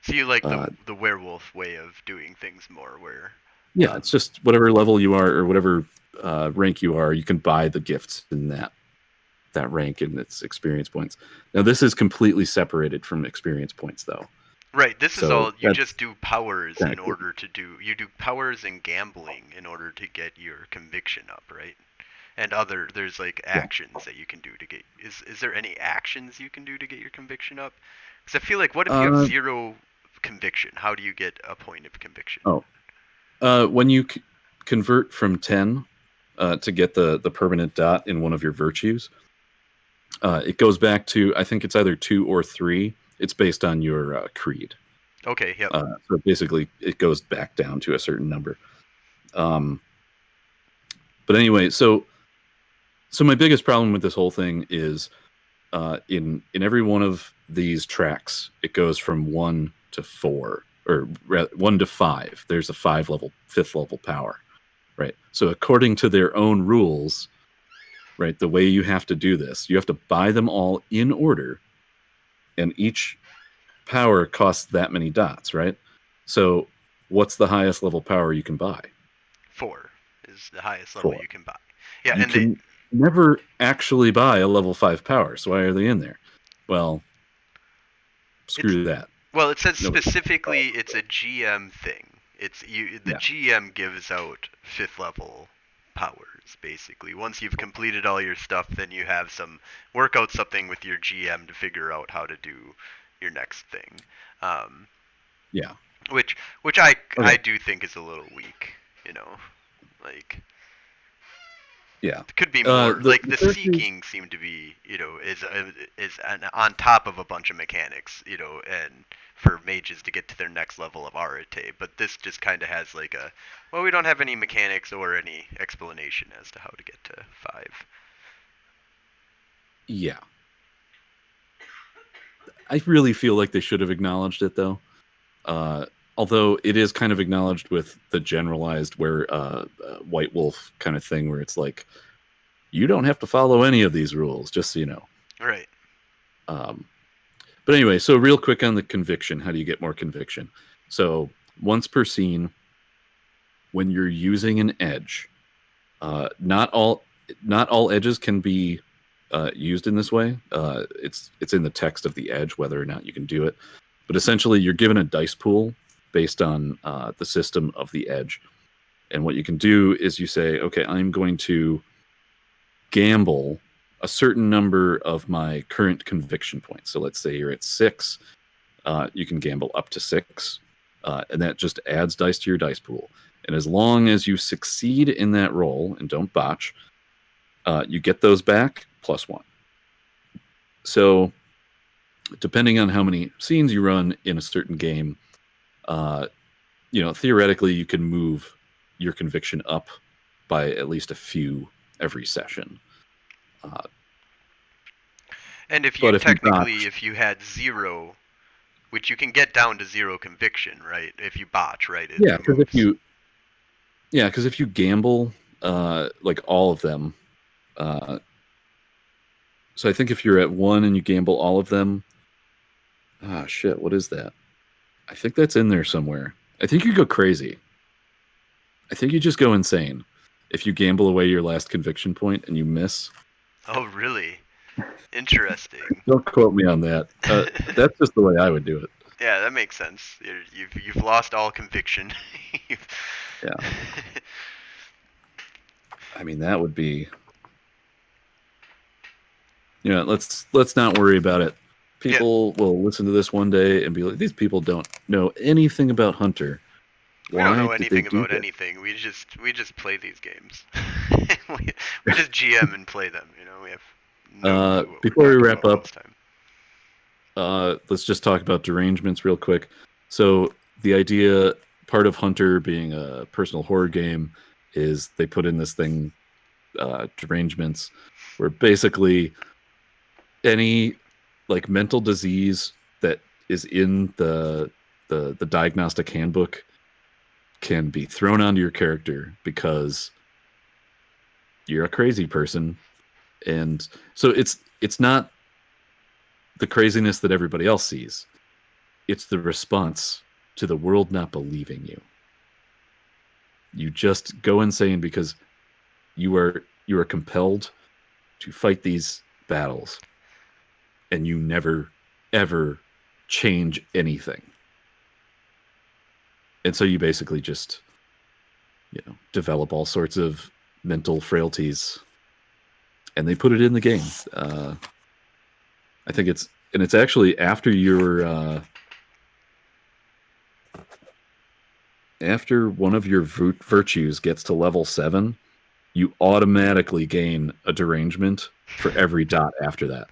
So you like the werewolf way of doing things more, where yeah, it's just whatever level you are or whatever rank you are, you can buy the gifts in that rank and its experience points. Now this is completely separated from experience points, though. Right. This is all you just do powers in order to do. You do powers and gambling in order to get your conviction up, right? And there's like actions that you can do to get. Is there any actions you can do to get your conviction up? Because I feel like, what if you have 0 conviction? How do you get a point of conviction? When you convert from 10 to get the permanent dot in one of your virtues, it goes back to, I think it's either 2 or 3. It's based on your creed. Okay. Yep. So basically, it goes back down to a certain number. But anyway, so my biggest problem with this whole thing is in every one of these tracks, it goes from 1 to 4, or 1 to 5. There's a 5th level power, right? So according to their own rules, right, the way you have to do this, you have to buy them all in order, and each power costs that many dots, right? So what's the highest level power you can buy? 4 is the highest level you can buy. Yeah, you can never actually buy a level 5 power, so why are they in there? Well, screw that. Well, it says specifically it's a GM thing. GM gives out 5th level powers, basically. Once you've completed all your stuff, then you have work out something with your GM to figure out how to do your next thing. Which I do think is a little weak, like. Yeah, it could be more the seeking seemed to be, is on top of a bunch of mechanics, and for mages to get to their next level of Arete. But this just kind of has like we don't have any mechanics or any explanation as to how to get to 5. Yeah, I really feel like they should have acknowledged it, though. Although it is kind of acknowledged with the generalized White Wolf kind of thing, where it's like, You don't have to follow any of these rules, just so you know. Right. But anyway, so real quick on the conviction. How do you get more conviction? So once per scene, when you're using an edge, not all edges can be used in this way. It's in the text of the edge whether or not you can do it. But essentially, you're given a dice pool based on the system of the edge. And what you can do is you say, okay, I'm going to gamble a certain number of my current conviction points. So let's say you're at 6. You can gamble up to 6. And that just adds dice to your dice pool. And as long as you succeed in that roll and don't botch, you get those back +1. So depending on how many scenes you run in a certain game, theoretically you can move your conviction up by at least a few every session. And if you if you had 0, which you can get down to 0 conviction, right? If you botch, right? Because if you gamble like all of them, so I think if you're at 1 and you gamble all of them, shit, what is that? I think that's in there somewhere. I think you go crazy. I think you just go insane if you gamble away your last conviction point and you miss. Oh, really? Interesting. Don't quote me on that. That's just the way I would do it. Yeah, that makes sense. You've lost all conviction. Yeah. I mean, that would be. Let's not worry about it. People will listen to this one day and be like, "These people don't know anything about Hunter." We don't know anything about anything. We just play these games. we just GM and play them. We have. Before we wrap up, let's just talk about derangements real quick. So the idea, part of Hunter being a personal horror game, is they put in this thing, derangements, where basically any like mental disease that is in the diagnostic handbook can be thrown onto your character because you're a crazy person. And so it's not the craziness that everybody else sees. It's the response to the world not believing you. You just go insane because you are compelled to fight these battles, and you never ever change anything. And so you basically just develop all sorts of mental frailties, and they put it in the game. I think it's actually after after one of your virtues gets to level 7, you automatically gain a derangement for every dot after that.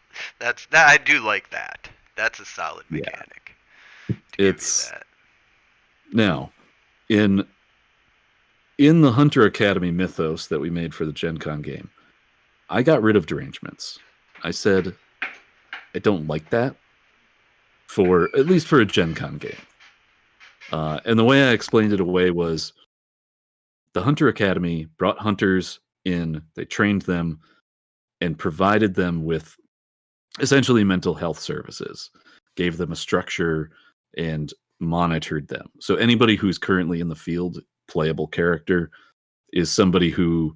I do like that. That's a solid mechanic. Yeah. It's now in the Hunter Academy mythos that we made for the Gen Con game, I got rid of derangements. I said I don't like that, at least for a Gen Con game. And the way I explained it away was the Hunter Academy brought hunters in, they trained them, and provided them with essentially mental health services, gave them a structure, and monitored them. So anybody who's currently in the field, playable character, is somebody who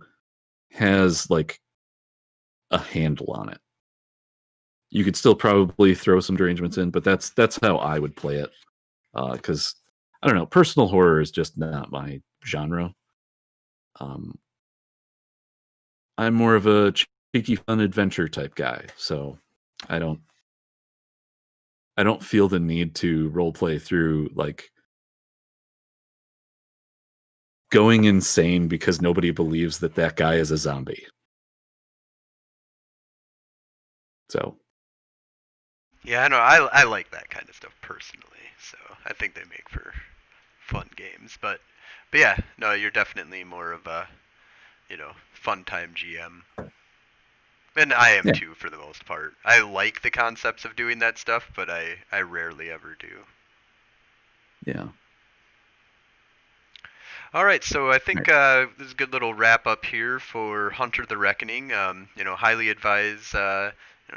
has like a handle on it. You could still probably throw some derangements in, but that's how I would play it. Because I don't know, personal horror is just not my genre. I'm more of a cheeky, fun adventure type guy, so I don't feel the need to role play through like going insane because nobody believes that guy is a zombie. So. Yeah, I know. I like that kind of stuff personally, so I think they make for fun games. But yeah, no, you're definitely more of a fun time GM. And I am too, for the most part. I like the concepts of doing that stuff, but I rarely ever do. Yeah. All right, so I think Right. this is a good little wrap up here for Hunter the Reckoning. Highly advise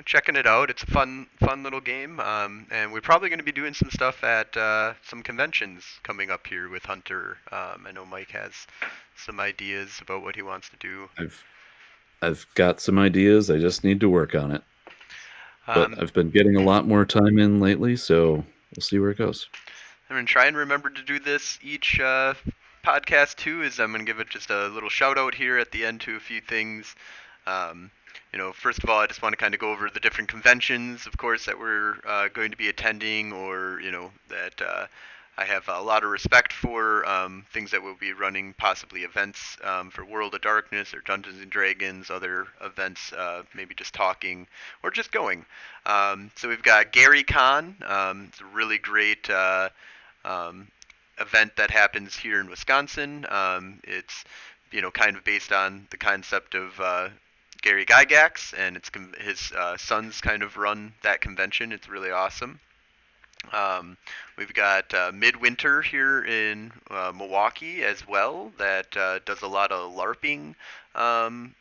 checking it out. It's a fun little game, and we're probably going to be doing some stuff at some conventions coming up here with Hunter. I know Mike has some ideas about what he wants to do. I've I've got some ideas. I just need to work on it. But Um, I've been getting a lot more time in lately, so we'll see where it goes. I'm gonna try and remember to do this each podcast too. Is I'm gonna give it just a little shout out here at the end to a few things. Um, first of all, I just want to kind of go over the different conventions, of course, that we're going to be attending, or that I have a lot of respect for. Things that we'll be running, possibly events for World of Darkness or Dungeons and Dragons, other events, maybe just talking or just going. So we've got Gary Con. It's a really great um, event that happens here in Wisconsin. It's kind of based on the concept of Gary Gygax, and his sons kind of run that convention. It's really awesome. We've got Midwinter here in Milwaukee as well that does a lot of LARPing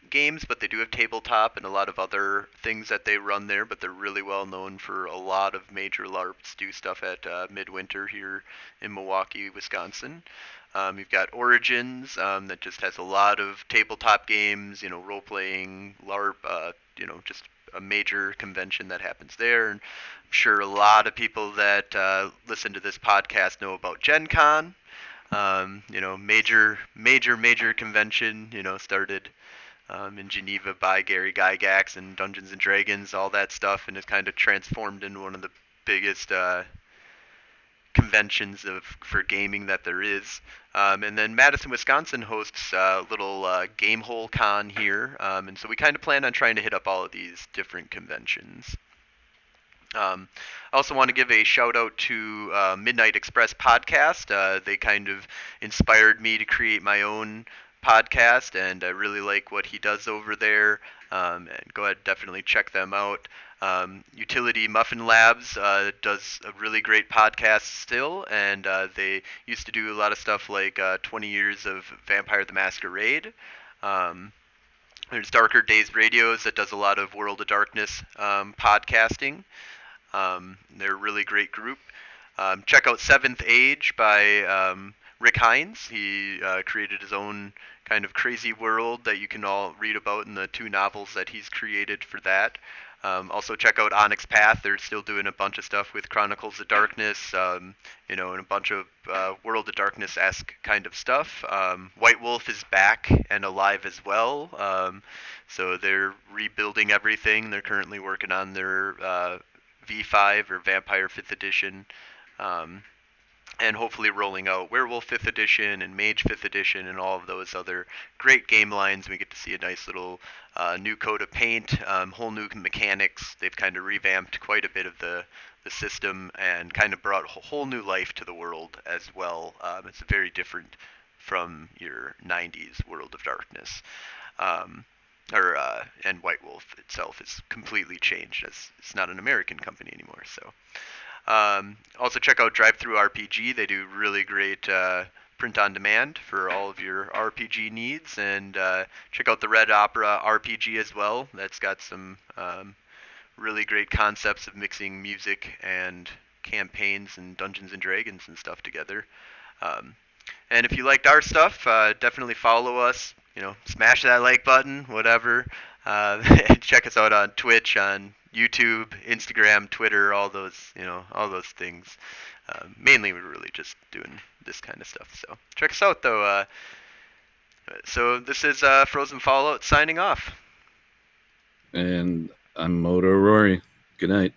games, but they do have tabletop and a lot of other things that they run there. But they're really well known for a lot of major LARPs. Do stuff at Midwinter here in Milwaukee, Wisconsin. You've got Origins that just has a lot of tabletop games, role playing, LARP, just a major convention that happens there. And I'm sure a lot of people that listen to this podcast know about Gen Con. Major convention, started in Geneva by Gary Gygax and Dungeons and Dragons, all that stuff, and it's kind of transformed into one of the biggest conventions for gaming that there is. And then Madison, Wisconsin hosts a little Gamehole Con here, and so we kind of plan on trying to hit up all of these different conventions. I also want to give a shout out to Midnight Express podcast. They kind of inspired me to create my own podcast, and I really like what he does over there. And go ahead, definitely check them out. Utility Muffin Labs does a really great podcast still, and they used to do a lot of stuff like 20 years of Vampire the Masquerade. Um, there's Darker Days Radios that does a lot of World of Darkness podcasting. They're a really great group. Check out Seventh Age by Rick Hines. He created his own kind of crazy world that you can all read about in the 2 novels that he's created for that. Also check out Onyx Path. They're still doing a bunch of stuff with Chronicles of Darkness, and a bunch of World of Darkness-esque kind of stuff. White Wolf is back and alive as well. So they're rebuilding everything. They're currently working on their V5 or Vampire 5th Edition, and hopefully rolling out Werewolf 5th Edition and Mage 5th Edition and all of those other great game lines. We get to see a nice little new coat of paint, whole new mechanics. They've kind of revamped quite a bit of the system and kind of brought a whole new life to the world as well. It's very different from your 90s World of Darkness. And White Wolf itself is completely changed as it's not an American company anymore. So also check out Drive-Thru RPG. They do really great print on demand for all of your RPG needs, and check out the Red Opera RPG as well. That's got some really great concepts of mixing music and campaigns and Dungeons and Dragons and stuff together. And if you liked our stuff, definitely follow us. Smash that like button, whatever. Check us out on Twitch, on YouTube, Instagram, Twitter, all those things. Mainly, we're really just doing this kind of stuff. So check us out, though. So this is Frozen Fallout signing off. And I'm Moto Rory. Good night.